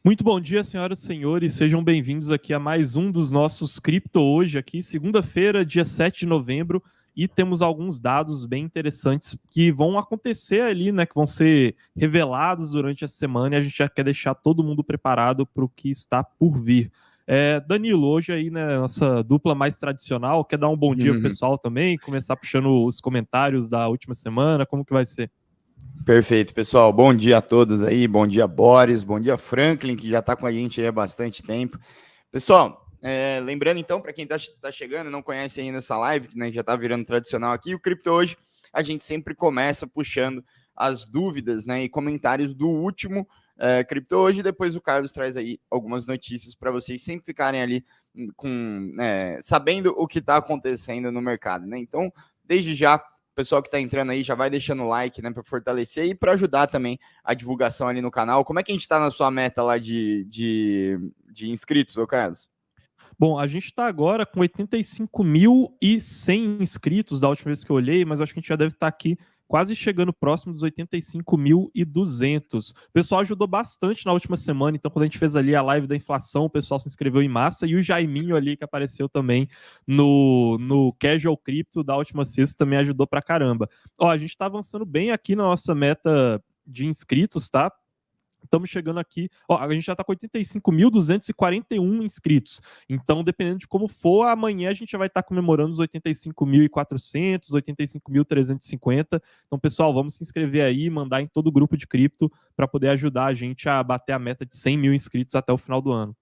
Muito bom dia, senhoras e senhores, sejam bem-vindos aqui a mais um dos nossos Cripto Hoje, aqui, segunda-feira, dia 7 de novembro, e temos alguns dados bem interessantes que vão acontecer ali, né, que vão ser revelados durante essa semana, e a gente já quer deixar todo mundo preparado para o que está por vir. Danilo, hoje aí, né, nossa dupla mais tradicional, quer dar um bom dia pro pessoal também, começar puxando os comentários da última semana, como que vai ser? Perfeito, pessoal. Bom dia a todos aí. Bom dia, Boris. Bom dia, Franklin, que já está com a gente aí há bastante tempo. Pessoal, lembrando então, para quem está chegando e não conhece ainda essa live, né, já está virando tradicional aqui, o Cripto Hoje, a gente sempre começa puxando as dúvidas, né, e comentários do último Cripto Hoje. Depois o Carlos traz aí algumas notícias para vocês sempre ficarem ali sabendo o que está acontecendo no mercado, né? Então, desde já, pessoal que está entrando aí já vai deixando o like, né, para fortalecer e para ajudar também a divulgação ali no canal. Como é que a gente está na sua meta lá de inscritos, ô Carlos? Bom, a gente está agora com 85.100 inscritos da última vez que eu olhei, mas acho que a gente já deve estar aqui quase chegando próximo dos 85.200. O pessoal ajudou bastante na última semana, então quando a gente fez ali a live da inflação, o pessoal se inscreveu em massa, e o Jaiminho ali que apareceu também no Casual Crypto da última sexta também ajudou pra caramba. Ó, a gente está avançando bem aqui na nossa meta de inscritos, tá? Estamos chegando aqui, ó, a gente já está com 85.241 inscritos. Então, dependendo de como for, amanhã a gente já vai estar comemorando os 85.400, 85.350. Então, pessoal, vamos se inscrever aí, mandar em todo o grupo de cripto para poder ajudar a gente a bater a meta de 100 mil inscritos até o final do ano.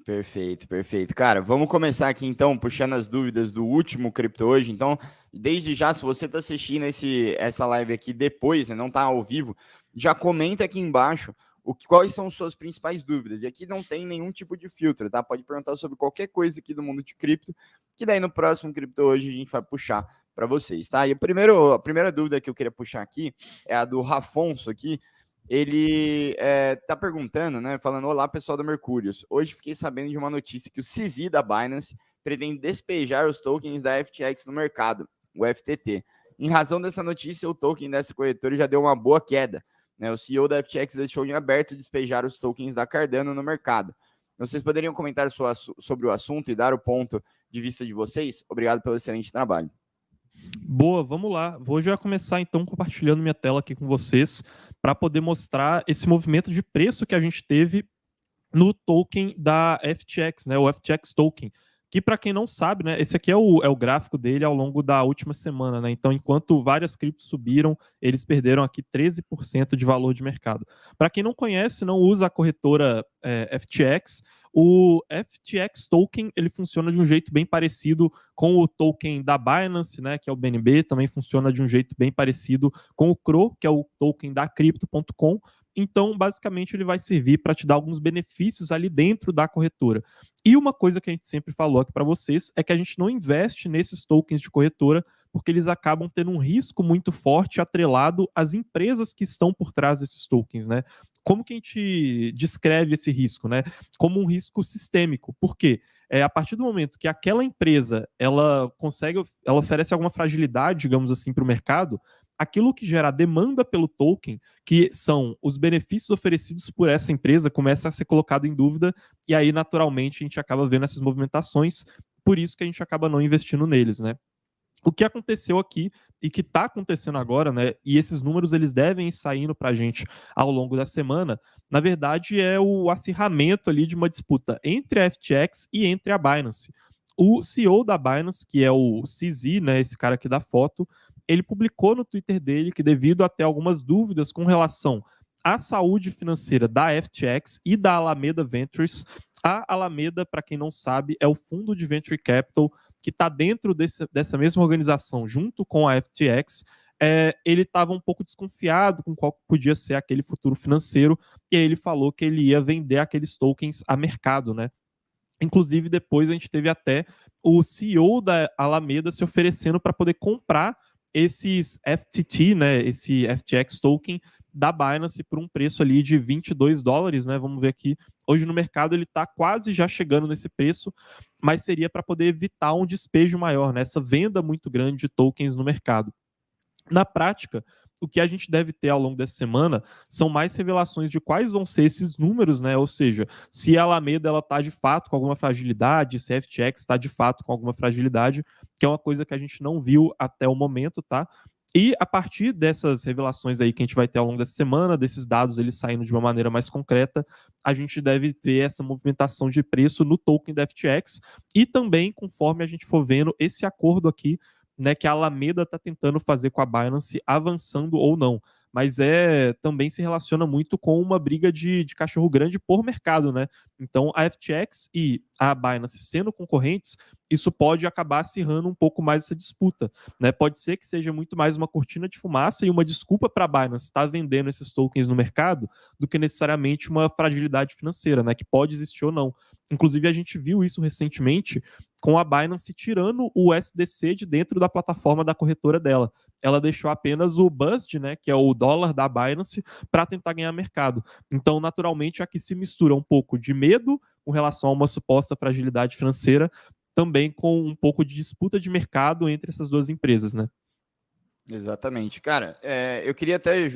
Perfeito, perfeito. Cara, vamos começar aqui então, puxando as dúvidas do último Cripto Hoje. Então, desde já, se você está assistindo essa live aqui depois, né, não está ao vivo, já comenta aqui embaixo quais são suas principais dúvidas. E aqui não tem nenhum tipo de filtro, tá? Pode perguntar sobre qualquer coisa aqui do mundo de cripto, que daí no próximo Cripto Hoje a gente vai puxar para vocês, tá? E a primeira dúvida que eu queria puxar aqui é a do Rafonso aqui. Ele tá perguntando, né? Falando: olá, pessoal da Mercúrios. Hoje fiquei sabendo de uma notícia que o CZ da Binance pretende despejar os tokens da FTX no mercado, o FTT. Em razão dessa notícia, o token dessa corretora já deu uma boa queda, né? O CEO da FTX deixou em aberto despejar os tokens da Cardano no mercado. Vocês poderiam comentar sobre o assunto e dar o ponto de vista de vocês? Obrigado pelo excelente trabalho. Boa, vamos lá. Vou já começar então compartilhando minha tela aqui com vocês para poder mostrar esse movimento de preço que a gente teve no token da FTX, né, o FTX Token, que para quem não sabe, né, esse aqui é o gráfico dele ao longo da última semana, né, então enquanto várias criptos subiram, eles perderam aqui 13% de valor de mercado. Para quem não conhece, não usa a corretora FTX, o FTX Token, ele funciona de um jeito bem parecido com o token da Binance, né, que é o BNB, também funciona de um jeito bem parecido com o CRO, que é o token da Crypto.com. Então, basicamente, ele vai servir para te dar alguns benefícios ali dentro da corretora. E uma coisa que a gente sempre falou aqui para vocês é que a gente não investe nesses tokens de corretora porque eles acabam tendo um risco muito forte atrelado às empresas que estão por trás desses tokens, né? Como que a gente descreve esse risco, né? Como um risco sistêmico. Por quê? A partir do momento que aquela empresa ela oferece alguma fragilidade, digamos assim, para o mercado, aquilo que gera demanda pelo token, que são os benefícios oferecidos por essa empresa, começa a ser colocado em dúvida, e aí, naturalmente, a gente acaba vendo essas movimentações, por isso que a gente acaba não investindo neles, né? O que aconteceu aqui e que está acontecendo agora, né? E esses números eles devem ir saindo para a gente ao longo da semana. Na verdade, é o acirramento ali de uma disputa entre a FTX e entre a Binance. O CEO da Binance, que é o CZ, né? Esse cara aqui da foto, ele publicou no Twitter dele que devido a ter algumas dúvidas com relação à saúde financeira da FTX e da Alameda Ventures. A Alameda, para quem não sabe, é o fundo de venture capital que está dentro dessa mesma organização, junto com a FTX, ele estava um pouco desconfiado com qual podia ser aquele futuro financeiro, e aí ele falou que ele ia vender aqueles tokens a mercado, né? Inclusive, depois a gente teve até o CEO da Alameda se oferecendo para poder comprar esses FTT, né, esse FTX token da Binance por um preço ali de $22, né? Vamos ver aqui. Hoje no mercado ele está quase já chegando nesse preço, mas seria para poder evitar um despejo maior, né? Essa venda muito grande de tokens no mercado. Na prática, o que a gente deve ter ao longo dessa semana são mais revelações de quais vão ser esses números, né? Ou seja, se a Alameda ela está de fato com alguma fragilidade, se a FTX está de fato com alguma fragilidade, que é uma coisa que a gente não viu até o momento, tá? E a partir dessas revelações aí que a gente vai ter ao longo dessa semana, desses dados eles saindo de uma maneira mais concreta, a gente deve ter essa movimentação de preço no token da FTX e também conforme a gente for vendo esse acordo aqui, né, que a Alameda está tentando fazer com a Binance, avançando ou não. Mas também se relaciona muito com uma briga de cachorro grande por mercado, né? Então a FTX e a Binance sendo concorrentes, isso pode acabar acirrando um pouco mais essa disputa, né? Pode ser que seja muito mais uma cortina de fumaça e uma desculpa para a Binance estar vendendo esses tokens no mercado do que necessariamente uma fragilidade financeira, né? Que pode existir ou não. Inclusive, a gente viu isso recentemente com a Binance tirando o USDC de dentro da plataforma da corretora dela. Ela deixou apenas o BUSD, né, que é o dólar da Binance, para tentar ganhar mercado. Então, naturalmente, aqui se mistura um pouco de medo com relação a uma suposta fragilidade financeira, também com um pouco de disputa de mercado entre essas duas empresas, né? Exatamente. Cara, eu queria até,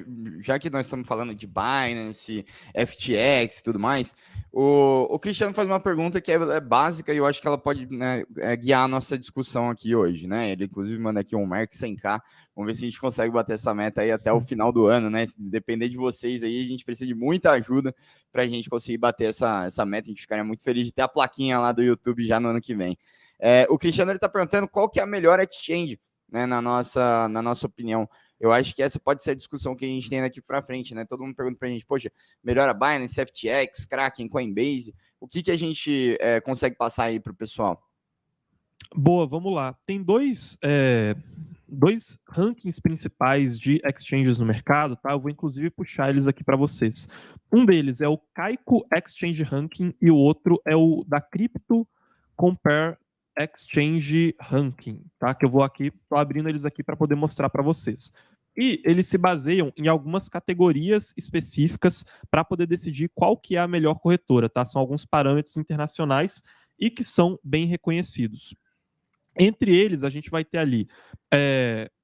já que nós estamos falando de Binance, FTX e tudo mais, o Cristiano faz uma pergunta que é básica e eu acho que ela pode, né, guiar a nossa discussão aqui hoje, né? Ele, inclusive, manda aqui um Mark 100k. Vamos ver se a gente consegue bater essa meta aí até o final do ano, né? Se depender de vocês aí, a gente precisa de muita ajuda para a gente conseguir bater essa meta. A gente ficaria muito feliz de ter a plaquinha lá do YouTube já no ano que vem. O Cristiano está perguntando qual que é a melhor exchange, né, na nossa opinião. Eu acho que essa pode ser a discussão que a gente tem daqui para frente, né? Todo mundo pergunta para a gente, poxa, melhor a Binance, FTX, Kraken, Coinbase, o que a gente consegue passar aí para o pessoal? Boa, vamos lá. Tem dois rankings principais de exchanges no mercado, tá? Eu vou inclusive puxar eles aqui para vocês. Um deles é o Kaiko Exchange Ranking e o outro é o da Crypto Compare Exchange Ranking, tá? Que eu vou aqui, tô abrindo eles aqui para poder mostrar para vocês. E eles se baseiam em algumas categorias específicas para poder decidir qual que é a melhor corretora, tá? São alguns parâmetros internacionais e que são bem reconhecidos. Entre eles, a gente vai ter ali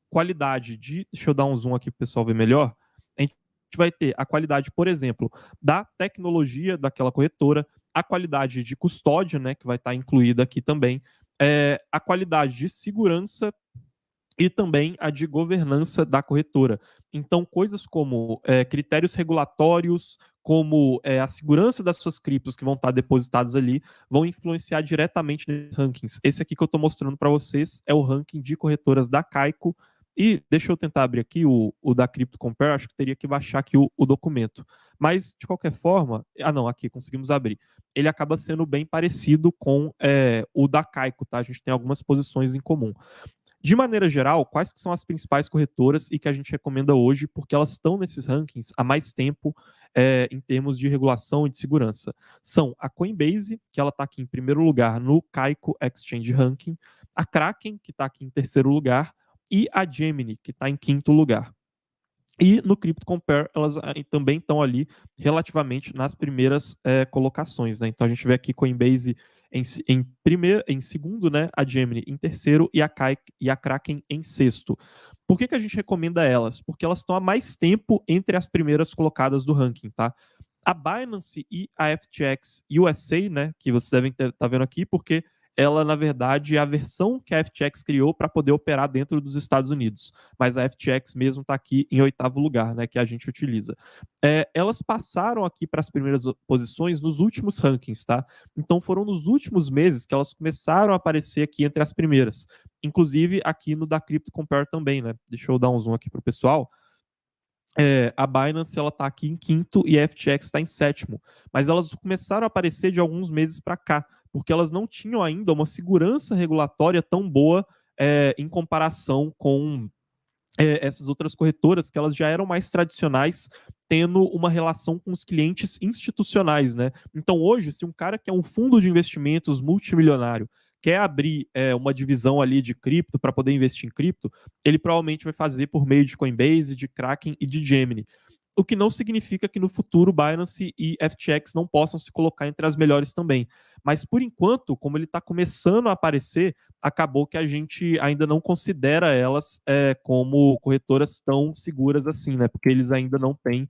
qualidade de. Deixa eu dar um zoom aqui para o pessoal ver melhor. A gente vai ter a qualidade, por exemplo, da tecnologia daquela corretora, a qualidade de custódia, né, que vai estar incluída aqui também, a qualidade de segurança e também a de governança da corretora. Então, coisas como critérios regulatórios, como a segurança das suas criptos que vão estar depositadas ali, vão influenciar diretamente nesses rankings. Esse aqui que eu estou mostrando para vocês é o ranking de corretoras da Kaiko. E deixa eu tentar abrir aqui o da Crypto Compare, acho que teria que baixar aqui o documento. Mas, de qualquer forma, não, aqui conseguimos abrir. Ele acaba sendo bem parecido com o da Kaiko, tá? A gente tem algumas posições em comum. De maneira geral, quais são as principais corretoras e que a gente recomenda hoje, porque elas estão nesses rankings há mais tempo em termos de regulação e de segurança? São a Coinbase, que ela está aqui em primeiro lugar no Kaiko Exchange Ranking, a Kraken, que está aqui em terceiro lugar, e a Gemini, que está em quinto lugar. E no Crypto Compare, elas também estão ali relativamente nas primeiras colocações, né? Então a gente vê aqui Coinbase em segundo, né? A Gemini em terceiro e a Kraken em sexto. Por que a gente recomenda elas? Porque elas estão há mais tempo entre as primeiras colocadas do ranking, tá? A Binance e a FTX USA, né? Que vocês devem estar vendo aqui, porque ela, na verdade, é a versão que a FTX criou para poder operar dentro dos Estados Unidos. Mas a FTX mesmo está aqui em oitavo lugar, né, que a gente utiliza. Elas passaram aqui para as primeiras posições nos últimos rankings, tá? Então foram nos últimos meses que elas começaram a aparecer aqui entre as primeiras. Inclusive aqui no da Crypto Compare também, né? Deixa eu dar um zoom aqui para o pessoal. A Binance ela está aqui em quinto e a FTX está em sétimo. Mas elas começaram a aparecer de alguns meses para cá, porque elas não tinham ainda uma segurança regulatória tão boa em comparação com essas outras corretoras, que elas já eram mais tradicionais, tendo uma relação com os clientes institucionais, né? Então hoje, se um cara que é um fundo de investimentos multimilionário quer abrir uma divisão ali de cripto para poder investir em cripto, ele provavelmente vai fazer por meio de Coinbase, de Kraken e de Gemini. o que não significa que no futuro Binance e FTX não possam se colocar entre as melhores também. Mas por enquanto, como ele está começando a aparecer, acabou que a gente ainda não considera elas como corretoras tão seguras assim, né? Porque eles ainda não têm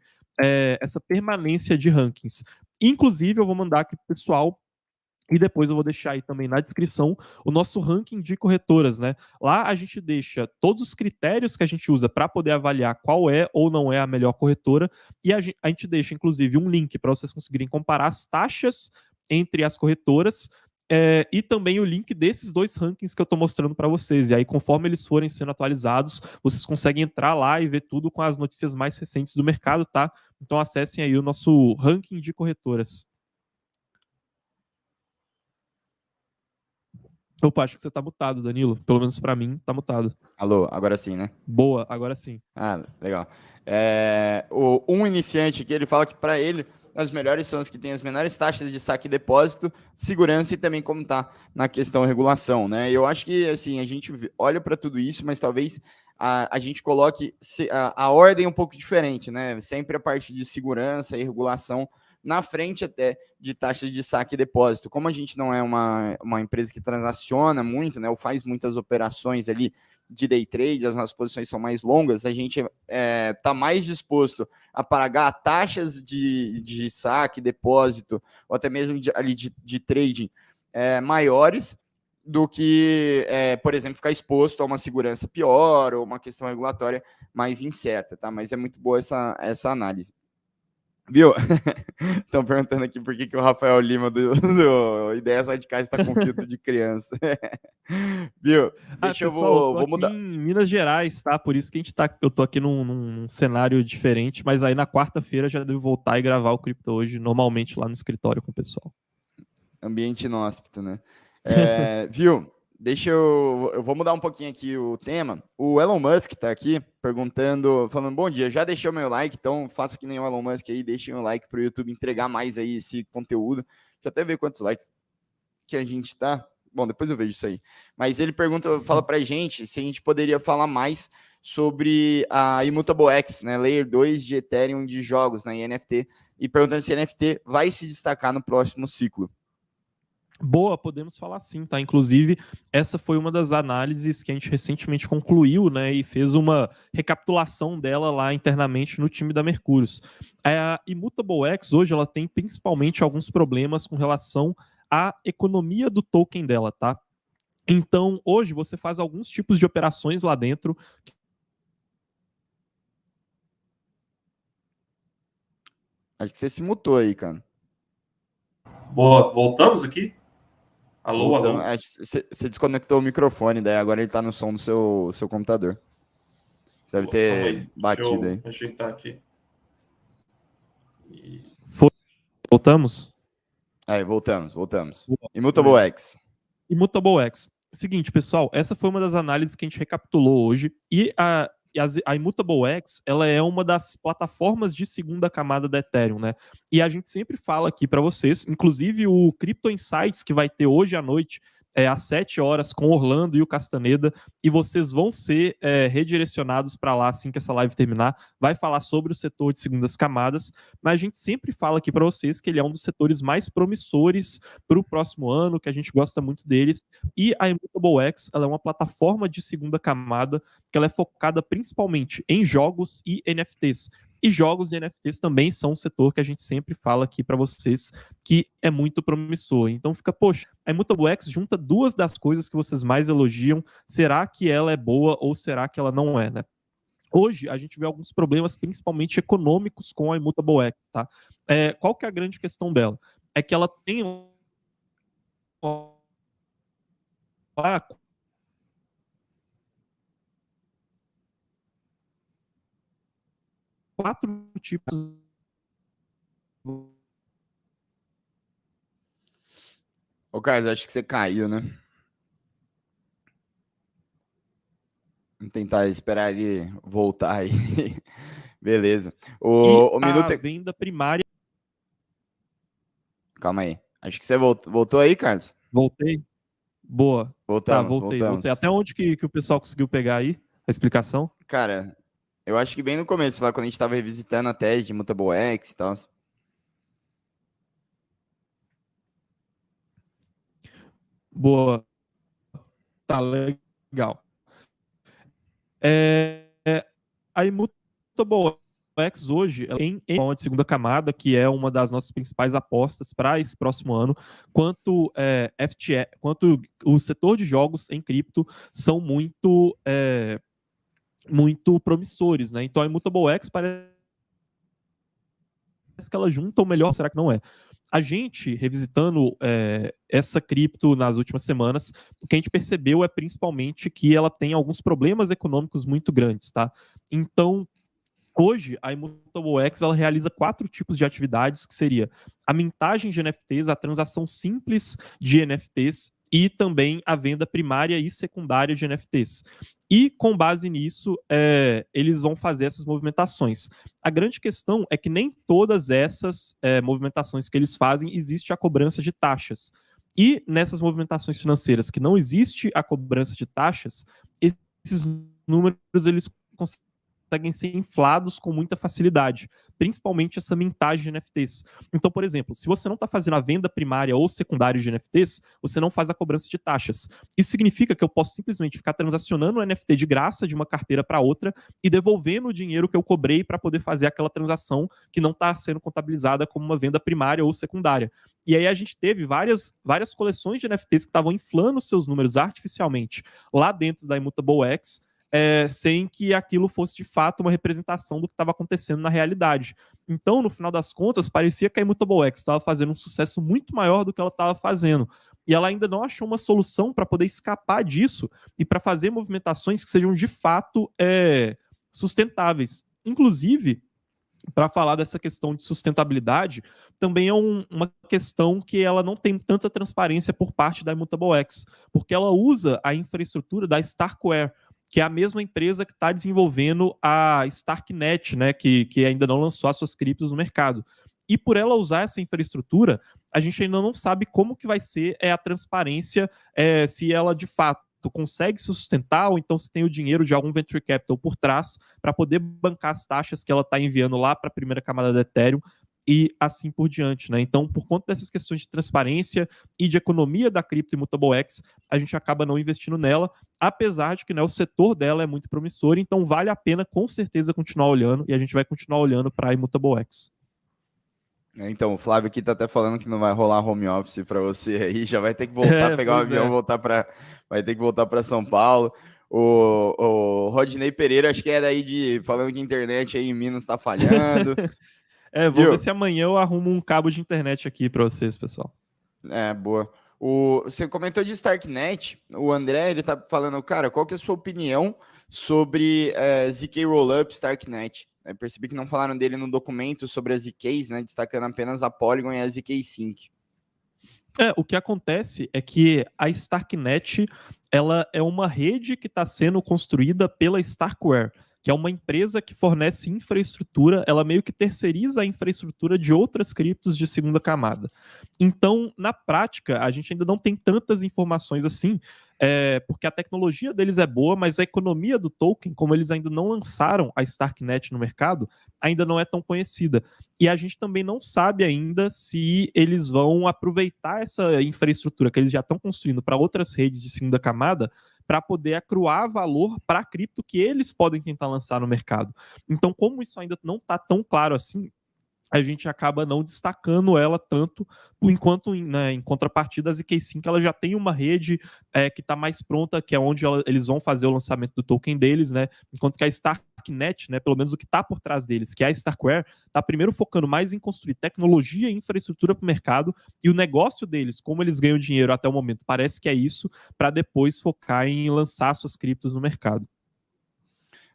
essa permanência de rankings. Inclusive, eu vou mandar aqui pro pessoal e depois eu vou deixar aí também na descrição o nosso ranking de corretoras, né? Lá a gente deixa todos os critérios que a gente usa para poder avaliar qual é ou não é a melhor corretora, e a gente deixa, inclusive, um link para vocês conseguirem comparar as taxas entre as corretoras, e também o link desses dois rankings que eu estou mostrando para vocês. E aí, conforme eles forem sendo atualizados, vocês conseguem entrar lá e ver tudo com as notícias mais recentes do mercado, tá? Então acessem aí o nosso ranking de corretoras. Opa, acho que você tá mutado, Danilo. Pelo menos pra mim, tá mutado. Alô, agora sim, né? Boa, agora sim. Ah, legal. Um iniciante aqui, ele fala que para ele as melhores são as que têm as menores taxas de saque e depósito, segurança e também como tá na questão regulação, né? Eu acho que assim a gente olha para tudo isso, mas talvez a gente coloque a ordem um pouco diferente, né? Sempre a parte de segurança e regulação na frente até de taxas de saque e depósito. Como a gente não é uma empresa que transaciona muito, né? Ou faz muitas operações ali de day trade, as nossas posições são mais longas, a gente está mais disposto a pagar taxas de saque, depósito, ou até mesmo de trading maiores do que, por exemplo, ficar exposto a uma segurança pior ou uma questão regulatória mais incerta, tá? Mas é muito boa essa análise. Viu? Estão perguntando aqui por que o Rafael Lima do Ideia Sai de Casa está com filtro de criança. Viu? Deixa pessoal, eu vou mudar. Em Minas Gerais, tá? Por isso que eu tô aqui num cenário diferente, mas aí na quarta-feira já devo voltar e gravar o Cripto Hoje, normalmente lá no escritório com o pessoal. Ambiente inóspito, né? Viu? Eu vou mudar um pouquinho aqui o tema. O Elon Musk tá aqui perguntando, falando, bom dia, já deixou meu like, então faça que nem o Elon Musk aí, deixem o like para o YouTube entregar mais aí esse conteúdo. Deixa eu até ver quantos likes que a gente tá. Bom, depois eu vejo isso aí. Mas ele fala pra gente se a gente poderia falar mais sobre a Immutable X, né, Layer 2 de Ethereum de jogos na NFT, e perguntando se a NFT vai se destacar no próximo ciclo. Boa, podemos falar sim, tá? Inclusive, essa foi uma das análises que a gente recentemente concluiu, né? E fez uma recapitulação dela lá internamente no time da Mercúrios. A Immutable X hoje ela tem principalmente alguns problemas com relação à economia do token dela, tá? Então, hoje você faz alguns tipos de operações lá dentro. Acho que você se mutou aí, cara. Boa, voltamos aqui? Alô, Voltamos. alô. Você desconectou o microfone, daí agora ele tá no som do seu computador. Você deve ter batido aí. Deixa eu ajeitar aqui. Voltamos? Voltamos. Boa. Immutable X. Immutable X. Seguinte, pessoal, essa foi uma das análises que a gente recapitulou hoje, e a Immutable X, ela é uma das plataformas de segunda camada da Ethereum, né? E a gente sempre fala aqui para vocês, inclusive o Crypto Insights que vai ter hoje à noite, às 7 horas, com Orlando e o Castaneda, e vocês vão ser redirecionados para lá assim que essa live terminar. Vai falar sobre o setor de segundas camadas, mas a gente sempre fala aqui para vocês que ele é um dos setores mais promissores para o próximo ano, que a gente gosta muito deles. E a Immutable X, ela é uma plataforma de segunda camada que ela é focada principalmente em jogos e NFTs. E jogos e NFTs também são um setor que a gente sempre fala aqui para vocês que é muito promissor. Então fica, poxa, a Immutable X junta duas das coisas que vocês mais elogiam. Será que ela é boa ou será que ela não é, né? Hoje a gente vê alguns problemas, principalmente econômicos, com a Immutable X, tá? Qual que é a grande questão dela? É que ela tem quatro tipos. Ô, Carlos, acho que você caiu, né? Vamos tentar esperar ele voltar aí. Beleza. O minuto. A venda primária. Calma aí. Acho que você voltou aí, Carlos? Voltei? Boa. Voltamos. Voltei. Até onde que o pessoal conseguiu pegar aí a explicação? Cara, Eu acho que bem no começo, lá quando a gente estava revisitando a tese de Mutable X e tal. Boa, tá legal. A Immutable X hoje ela tem uma de segunda camada, que é uma das nossas principais apostas para esse próximo ano, quanto FTX, quanto o setor de jogos em cripto são muito promissores, né? Então a Immutable X parece que ela junta o melhor, será que não é? A gente, revisitando essa cripto nas últimas semanas, o que a gente percebeu é principalmente que ela tem alguns problemas econômicos muito grandes, tá? Então, hoje, a Immutable X ela realiza 4 tipos de atividades, que seria a mintagem de NFTs, a transação simples de NFTs e também a venda primária e secundária de NFTs. E, com base nisso, eles vão fazer essas movimentações. A grande questão é que nem todas essas movimentações que eles fazem existe a cobrança de taxas. E nessas movimentações financeiras que não existe a cobrança de taxas, esses números eles conseguem ser inflados com muita facilidade, principalmente essa mintagem de NFTs. Então, por exemplo, se você não está fazendo a venda primária ou secundária de NFTs, você não faz a cobrança de taxas. Isso significa que eu posso simplesmente ficar transacionando o NFT de graça de uma carteira para outra e devolvendo o dinheiro que eu cobrei para poder fazer aquela transação que não está sendo contabilizada como uma venda primária ou secundária. E aí a gente teve várias coleções de NFTs que estavam inflando seus números artificialmente lá dentro da Immutable X, sem que aquilo fosse de fato uma representação do que estava acontecendo na realidade. Então, no final das contas, parecia que a Immutable X estava fazendo um sucesso muito maior do que ela estava fazendo. E ela ainda não achou uma solução para poder escapar disso e para fazer movimentações que sejam de fato sustentáveis. Inclusive, para falar dessa questão de sustentabilidade, também é uma questão que ela não tem tanta transparência por parte da Immutable X, porque ela usa a infraestrutura da Starkware, que é a mesma empresa que está desenvolvendo a Starknet, né, que ainda não lançou as suas criptos no mercado. E por ela usar essa infraestrutura, a gente ainda não sabe como que vai ser a transparência, se ela de fato consegue se sustentar, ou então se tem o dinheiro de algum venture capital por trás para poder bancar as taxas que ela está enviando lá para a primeira camada da Ethereum e assim por diante, né? Então, por conta dessas questões de transparência e de economia da cripto Immutable X, a gente acaba não investindo nela, apesar de que, né, o setor dela é muito promissor, então vale a pena com certeza continuar olhando, e a gente vai continuar olhando para a Immutable X. Então, o Flávio aqui tá até falando que não vai rolar home office para você aí, já vai ter que voltar, pegar o avião, vai ter que voltar para São Paulo. O Rodney Pereira, acho que é daí falando que a internet aí em Minas tá falhando. Vou ver se amanhã eu arrumo um cabo de internet aqui para vocês, pessoal. Boa. Você comentou de Starknet, o André, ele tá falando, cara, qual que é a sua opinião sobre ZK Rollup Starknet? Eu percebi que não falaram dele no documento sobre as ZKs, né, destacando apenas a Polygon e a ZK Sync. O que acontece é que a Starknet, ela é uma rede que está sendo construída pela Starkware, que é uma empresa que fornece infraestrutura, ela meio que terceiriza a infraestrutura de outras criptos de segunda camada. Então, na prática, a gente ainda não tem tantas informações assim, porque a tecnologia deles é boa, mas a economia do token, como eles ainda não lançaram a Starknet no mercado, ainda não é tão conhecida. E a gente também não sabe ainda se eles vão aproveitar essa infraestrutura que eles já estão construindo para outras redes de segunda camada para poder acruar valor para a cripto que eles podem tentar lançar no mercado. Então, como isso ainda não está tão claro assim, a gente acaba não destacando ela tanto, enquanto em contrapartida a ZK5 ela já tem uma rede que está mais pronta, que é onde eles vão fazer o lançamento do token deles, né? Enquanto que a Starknet, né, pelo menos o que está por trás deles, que é a Starkware, está primeiro focando mais em construir tecnologia e infraestrutura para o mercado, e o negócio deles, como eles ganham dinheiro até o momento, parece que é isso, para depois focar em lançar suas criptos no mercado.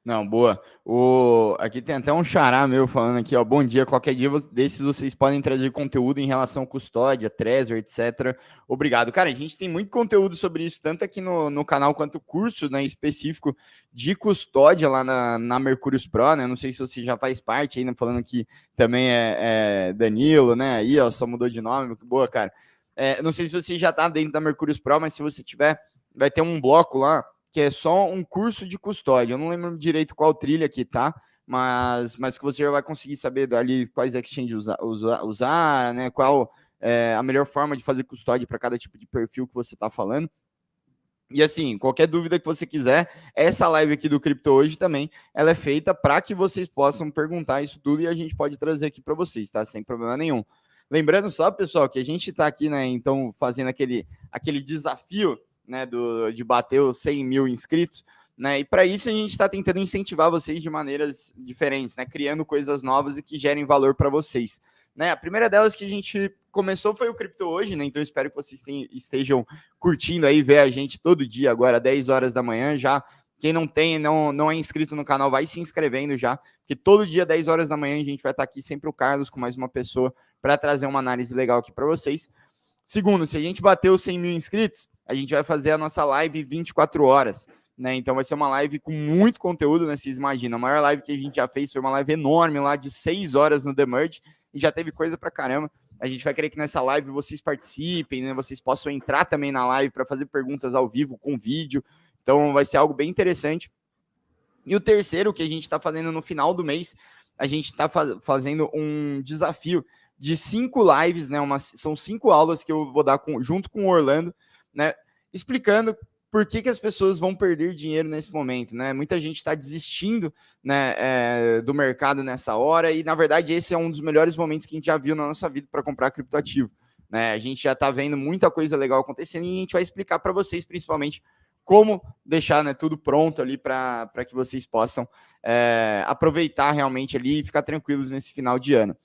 Não, boa. Aqui tem até um xará meu falando aqui, ó. Bom dia, qualquer dia desses vocês podem trazer conteúdo em relação à custódia, Trezor, etc. Obrigado. Cara, a gente tem muito conteúdo sobre isso, tanto aqui no canal quanto curso, né, específico de custódia lá na Mercúrios Pro, né? Não sei se você já faz parte ainda, falando que também é Danilo, né? Aí, ó, só mudou de nome, muito boa, cara. Não sei se você já tá dentro da Mercúrios Pro, mas se você tiver, vai ter um bloco lá que é só um curso de custódia. Eu não lembro direito qual trilha aqui, tá? Mas que você já vai conseguir saber ali quais exchanges usar, né? Qual é a melhor forma de fazer custódia para cada tipo de perfil que você está falando. E assim, qualquer dúvida que você quiser, essa live aqui do Cripto Hoje também, ela é feita para que vocês possam perguntar isso tudo e a gente pode trazer aqui para vocês, tá? Sem problema nenhum. Lembrando só, pessoal, que a gente está aqui, né, então, fazendo aquele desafio, né, de bater os 100 mil inscritos, né, e para isso a gente está tentando incentivar vocês de maneiras diferentes, né, criando coisas novas e que gerem valor para vocês. Né, a primeira delas que a gente começou foi o Cripto Hoje, né? Então eu espero que vocês estejam curtindo aí, ver a gente todo dia agora, 10 horas da manhã. Já quem não é inscrito no canal, vai se inscrevendo já, porque todo dia, 10 horas da manhã, a gente vai estar aqui, sempre o Carlos com mais uma pessoa para trazer uma análise legal aqui para vocês. Segundo, se a gente bater os 100 mil inscritos, a gente vai fazer a nossa live 24 horas. Né? Então vai ser uma live com muito conteúdo, né? Vocês imaginam, a maior live que a gente já fez foi uma live enorme lá de 6 horas no The Merge, e já teve coisa pra caramba. A gente vai querer que nessa live vocês participem, né? Vocês possam entrar também na live para fazer perguntas ao vivo com vídeo. Então vai ser algo bem interessante. E o terceiro que a gente está fazendo no final do mês, a gente está fazendo um desafio de 5 lives, né? São 5 aulas que eu vou dar junto com o Orlando, né? Explicando por que as pessoas vão perder dinheiro nesse momento, né? Muita gente está desistindo, né, do mercado nessa hora, e na verdade esse é um dos melhores momentos que a gente já viu na nossa vida para comprar criptoativo, né? A gente já está vendo muita coisa legal acontecendo e a gente vai explicar para vocês, principalmente, como deixar, né, tudo pronto ali para que vocês possam aproveitar realmente ali e ficar tranquilos nesse final de ano.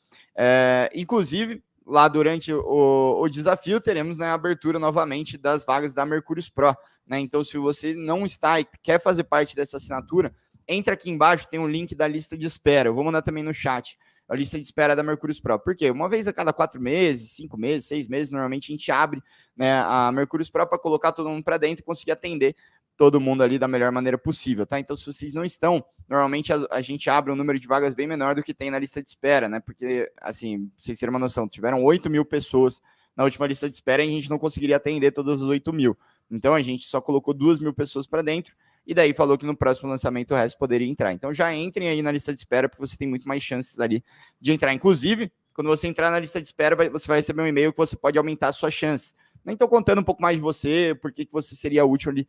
Inclusive, lá durante o desafio, teremos, né, a abertura novamente das vagas da Mercúrios Pro. Né? Então, se você não está e quer fazer parte dessa assinatura, entra aqui embaixo, tem um link da lista de espera. Eu vou mandar também no chat a lista de espera da Mercúrios Pro. Por quê? Uma vez a cada 4 meses, 5 meses, 6 meses, normalmente a gente abre, né, a Mercúrios Pro para colocar todo mundo para dentro e conseguir atender todo mundo ali da melhor maneira possível, tá? Então, se vocês não estão, normalmente a gente abre um número de vagas bem menor do que tem na lista de espera, né? Porque, assim, pra vocês terem uma noção, tiveram 8 mil pessoas na última lista de espera e a gente não conseguiria atender todas as 8 mil. Então, a gente só colocou 2 mil pessoas para dentro e daí falou que no próximo lançamento o resto poderia entrar. Então, já entrem aí na lista de espera, porque você tem muito mais chances ali de entrar. Inclusive, quando você entrar na lista de espera, você vai receber um e-mail que você pode aumentar a sua chance. Então, contando um pouco mais de você, por que você seria útil ali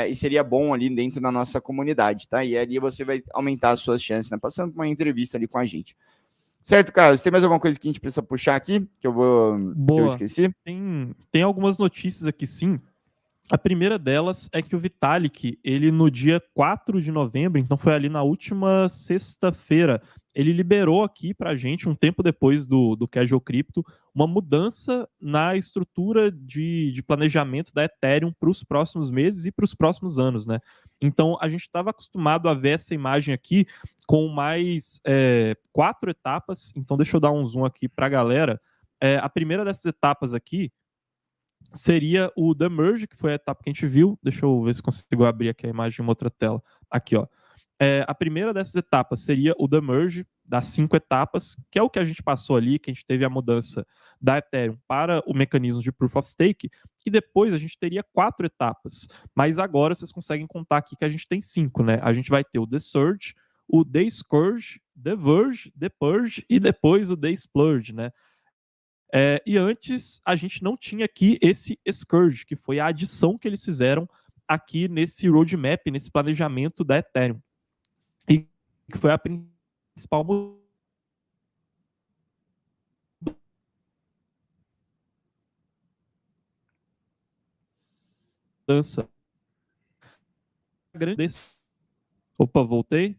e seria bom ali dentro da nossa comunidade, tá? E ali você vai aumentar as suas chances, né? Passando por uma entrevista ali com a gente. Certo, Carlos? Tem mais alguma coisa que a gente precisa puxar aqui? Que eu esqueci? Tem algumas notícias aqui, sim. A primeira delas é que o Vitalik, ele no dia 4 de novembro, então foi ali na última sexta-feira, ele liberou aqui pra gente, um tempo depois do Casual Crypto, uma mudança na estrutura de planejamento da Ethereum para os próximos meses e para os próximos anos, né? Então, a gente estava acostumado a ver essa imagem aqui com mais 4 etapas. Então, deixa eu dar um zoom aqui para a galera. A primeira dessas etapas aqui seria o The Merge, que foi a etapa que a gente viu. Deixa eu ver se consigo abrir aqui a imagem em uma outra tela. Aqui, ó. A primeira dessas etapas seria o The Merge, das 5 etapas, que é o que a gente passou ali, que a gente teve a mudança da Ethereum para o mecanismo de Proof of Stake, e depois a gente teria 4 etapas. Mas agora vocês conseguem contar aqui que a gente tem 5, né? A gente vai ter o The Surge, o The Scourge, The Verge, The Purge e depois o The Splurge, né? E antes a gente não tinha aqui esse Scourge, que foi a adição que eles fizeram aqui nesse roadmap, nesse planejamento da Ethereum. E que foi a principal mudança. Opa, voltei?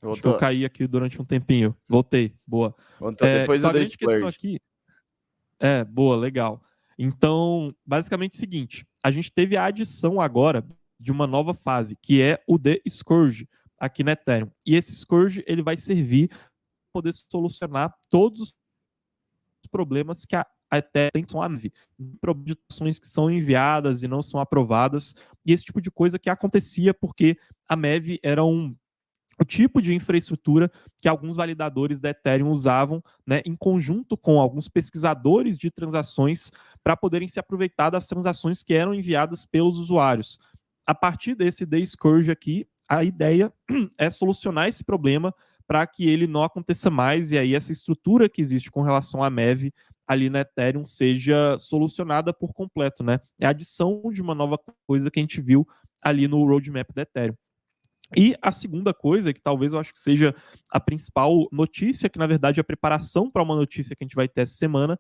Voltou. Acho que eu caí aqui durante um tempinho. Voltei, boa. Voltou depois do The Splurge. Aqui... boa, legal. Então, basicamente é o seguinte, a gente teve a adição agora de uma nova fase, que é o The Scourge, aqui na Ethereum. E esse Scourge, ele vai servir para poder solucionar todos os problemas que a Ethereum tem com a MEV, ações que são enviadas e não são aprovadas, e esse tipo de coisa que acontecia porque a MEV era o tipo de infraestrutura que alguns validadores da Ethereum usavam, né, em conjunto com alguns pesquisadores de transações para poderem se aproveitar das transações que eram enviadas pelos usuários. a partir desse Day Scourge aqui, a ideia é solucionar esse problema para que ele não aconteça mais, e aí essa estrutura que existe com relação à MEV ali na Ethereum seja solucionada por completo, né? É a adição de uma nova coisa que a gente viu ali no roadmap da Ethereum. E a segunda coisa, que talvez eu acho que seja a principal notícia, que na verdade é a preparação para uma notícia que a gente vai ter essa semana,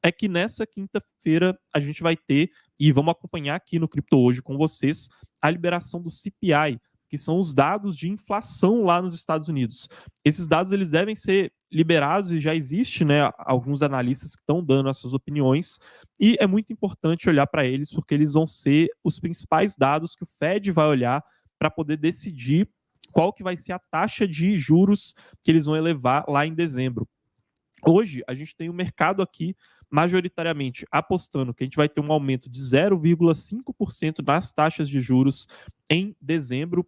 é que nessa quinta-feira a gente vai ter, e vamos acompanhar aqui no Cripto Hoje com vocês, a liberação do CPI, que são os dados de inflação lá nos Estados Unidos. Esses dados eles devem ser liberados e já existe, né, alguns analistas que estão dando as suas opiniões, e é muito importante olhar para eles, porque eles vão ser os principais dados que o Fed vai olhar para poder decidir qual que vai ser a taxa de juros que eles vão elevar lá em dezembro. Hoje, a gente tem o mercado aqui majoritariamente apostando que a gente vai ter um aumento de 0,5% nas taxas de juros em dezembro,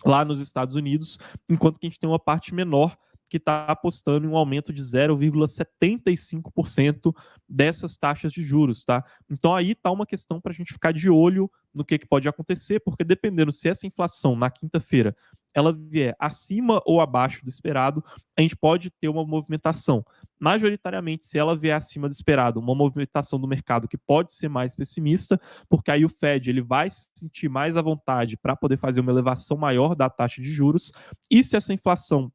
lá nos Estados Unidos, enquanto que a gente tem uma parte menor que está apostando em um aumento de 0,75% dessas taxas de juros, tá? Então aí está uma questão para a gente ficar de olho no que pode acontecer, porque dependendo se essa inflação na quinta-feira ela vier acima ou abaixo do esperado, a gente pode ter uma movimentação. Majoritariamente, se ela vier acima do esperado, uma movimentação do mercado que pode ser mais pessimista, porque aí o Fed ele vai se sentir mais à vontade para poder fazer uma elevação maior da taxa de juros, e se essa inflação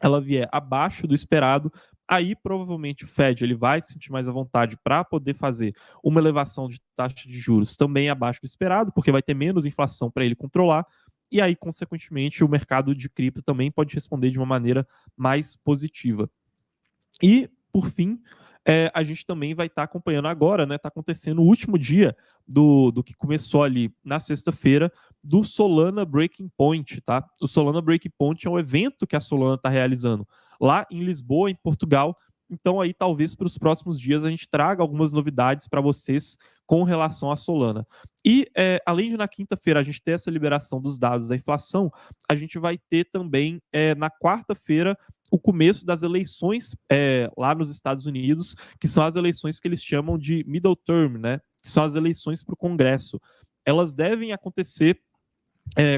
ela vier abaixo do esperado, aí provavelmente o Fed ele vai se sentir mais à vontade para poder fazer uma elevação de taxa de juros também abaixo do esperado, porque vai ter menos inflação para ele controlar, e aí, consequentemente, o mercado de cripto também pode responder de uma maneira mais positiva. E, por fim, a gente também vai estar acompanhando agora, né? Está acontecendo o último dia do que começou ali na sexta-feira, do Solana Breaking Point, tá? O Solana Breaking Point é um evento que a Solana está realizando lá em Lisboa, em Portugal. Então, aí, talvez para os próximos dias a gente traga algumas novidades para vocês com relação à Solana. E, além de na quinta-feira a gente ter essa liberação dos dados da inflação, a gente vai ter também na quarta-feira o começo das eleições lá nos Estados Unidos, que são as eleições que eles chamam de middle term, né? Que são as eleições para o Congresso. Elas devem acontecer,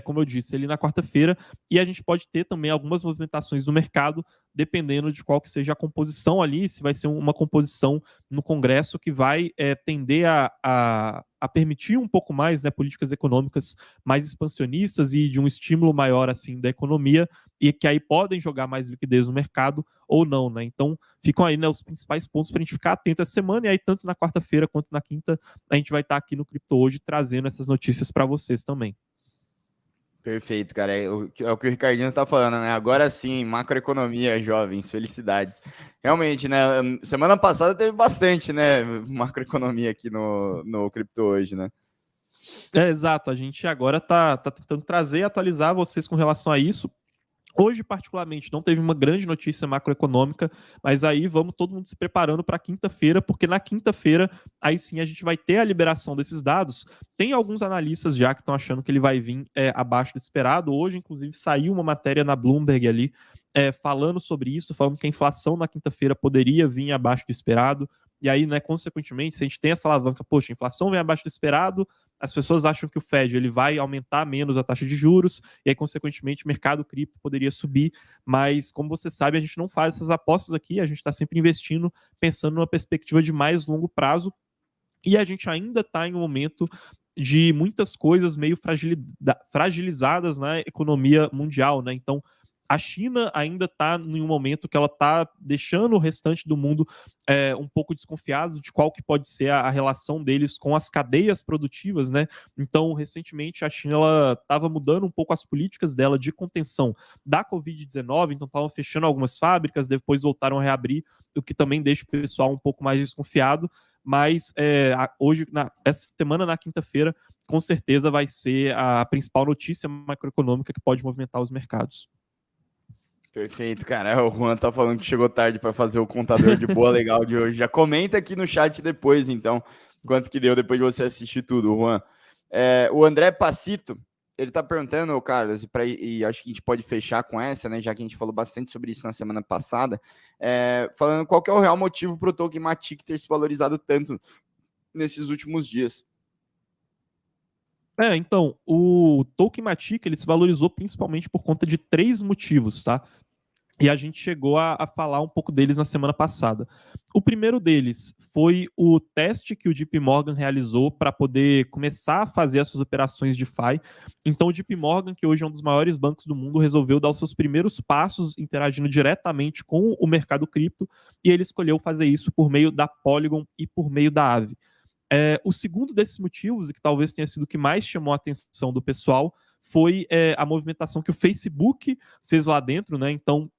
como eu disse, ali na quarta-feira, e a gente pode ter também algumas movimentações no mercado, dependendo de qual que seja a composição ali, se vai ser uma composição no Congresso que vai tender a permitir um pouco mais, né, políticas econômicas mais expansionistas e de um estímulo maior assim da economia, e que aí podem jogar mais liquidez no mercado ou não, né? Então ficam aí, né, os principais pontos para a gente ficar atento essa semana, e aí tanto na quarta-feira quanto na quinta a gente vai estar aqui no Cripto Hoje trazendo essas notícias para vocês também. Perfeito, cara. É o que o Ricardinho tá falando, né? Agora sim, macroeconomia, jovens, felicidades. Realmente, né? Semana passada teve bastante, né? Macroeconomia aqui no Cripto Hoje, né? Exato. A gente agora tá tentando trazer e atualizar vocês com relação a isso. Hoje, particularmente, não teve uma grande notícia macroeconômica, mas aí vamos todo mundo se preparando para quinta-feira, porque na quinta-feira, aí sim, a gente vai ter a liberação desses dados. Tem alguns analistas já que estão achando que ele vai vir abaixo do esperado. Hoje, inclusive, saiu uma matéria na Bloomberg ali falando sobre isso, falando que a inflação na quinta-feira poderia vir abaixo do esperado. E aí, né, consequentemente, se a gente tem essa alavanca, poxa, a inflação vem abaixo do esperado, as pessoas acham que o Fed ele vai aumentar menos a taxa de juros, e aí, consequentemente, o mercado cripto poderia subir, mas, como você sabe, a gente não faz essas apostas aqui, a gente está sempre investindo, pensando numa perspectiva de mais longo prazo, e a gente ainda está em um momento de muitas coisas meio fragilizadas na economia mundial, né? Então, a China ainda está em um momento que ela está deixando o restante do mundo um pouco desconfiado de qual que pode ser a relação deles com as cadeias produtivas, né? Então, recentemente, a China estava mudando um pouco as políticas dela de contenção da Covid-19, então estavam fechando algumas fábricas, depois voltaram a reabrir, o que também deixa o pessoal um pouco mais desconfiado, mas hoje, essa semana, na quinta-feira, com certeza vai ser a principal notícia macroeconômica que pode movimentar os mercados. Perfeito, cara. O Juan tá falando que chegou tarde para fazer o contador de boa legal de hoje. Já comenta aqui no chat depois, então, quanto que deu depois de você assistir tudo, Juan. O André Passito, ele tá perguntando, Carlos, e acho que a gente pode fechar com essa, né? Já que a gente falou bastante sobre isso na semana passada, falando qual que é o real motivo para o token Matic ter se valorizado tanto nesses últimos dias. Então, o token Matic, ele se valorizou principalmente por conta de 3 motivos, tá? E a gente chegou a falar um pouco deles na semana passada. O primeiro deles foi o teste que o JP Morgan realizou para poder começar a fazer as suas operações de DeFi. Então, o JP Morgan, que hoje é um dos maiores bancos do mundo, resolveu dar os seus primeiros passos interagindo diretamente com o mercado cripto, e ele escolheu fazer isso por meio da Polygon e por meio da Aave. O segundo desses motivos, e que talvez tenha sido o que mais chamou a atenção do pessoal, foi a movimentação que o Facebook fez lá dentro, né? Então,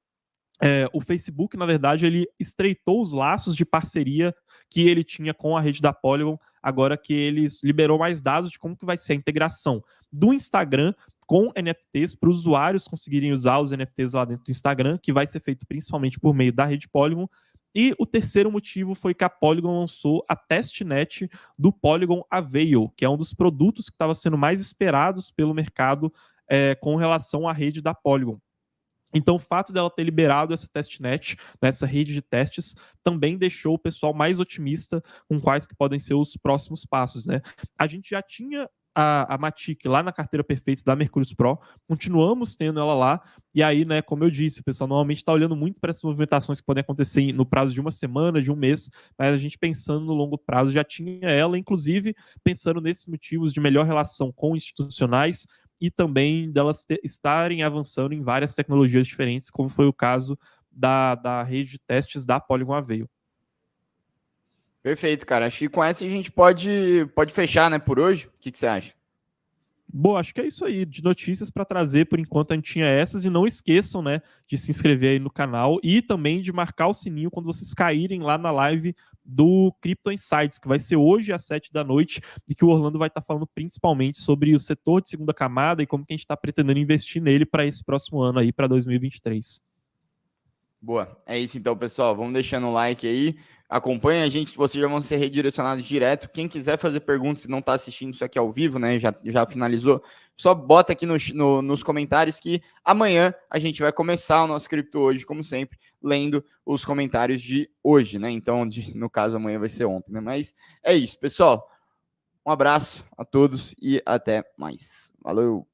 o Facebook, na verdade, ele estreitou os laços de parceria que ele tinha com a rede da Polygon, agora que ele liberou mais dados de como que vai ser a integração do Instagram com NFTs para os usuários conseguirem usar os NFTs lá dentro do Instagram, que vai ser feito principalmente por meio da rede Polygon. E o terceiro motivo foi que a Polygon lançou a testnet do Polygon Avail, que é um dos produtos que estava sendo mais esperados pelo mercado com relação à rede da Polygon. Então, o fato dela ter liberado essa testnet, essa rede de testes, também deixou o pessoal mais otimista com quais que podem ser os próximos passos, né? A gente já tinha a Matic lá na carteira perfeita da Mercurius Pro, continuamos tendo ela lá, e aí, né, como eu disse, o pessoal normalmente está olhando muito para essas movimentações que podem acontecer no prazo de uma semana, de um mês, mas a gente pensando no longo prazo já tinha ela, inclusive pensando nesses motivos de melhor relação com institucionais, e também delas estarem avançando em várias tecnologias diferentes, como foi o caso da rede de testes da Polygon Avail. Perfeito, cara. Acho que com essa a gente pode fechar, né, por hoje. O que você acha? Bom, acho que é isso aí de notícias para trazer. Por enquanto a gente tinha essas, e não esqueçam, né, de se inscrever aí no canal e também de marcar o sininho quando vocês caírem lá na live do Crypto Insights, que vai ser hoje às 7 da noite, e que o Orlando vai estar falando principalmente sobre o setor de segunda camada e como que a gente está pretendendo investir nele para esse próximo ano aí, para 2023. Boa. É isso então, pessoal. Vamos deixando o like aí. Acompanha a gente, vocês já vão ser redirecionados direto. Quem quiser fazer perguntas e não está assistindo isso aqui ao vivo, né? Já finalizou. Só bota aqui nos comentários que amanhã a gente vai começar o nosso Cripto Hoje, como sempre, lendo os comentários de hoje, né? Então, no caso, amanhã vai ser ontem, né? Mas é isso, pessoal. Um abraço a todos e até mais. Valeu!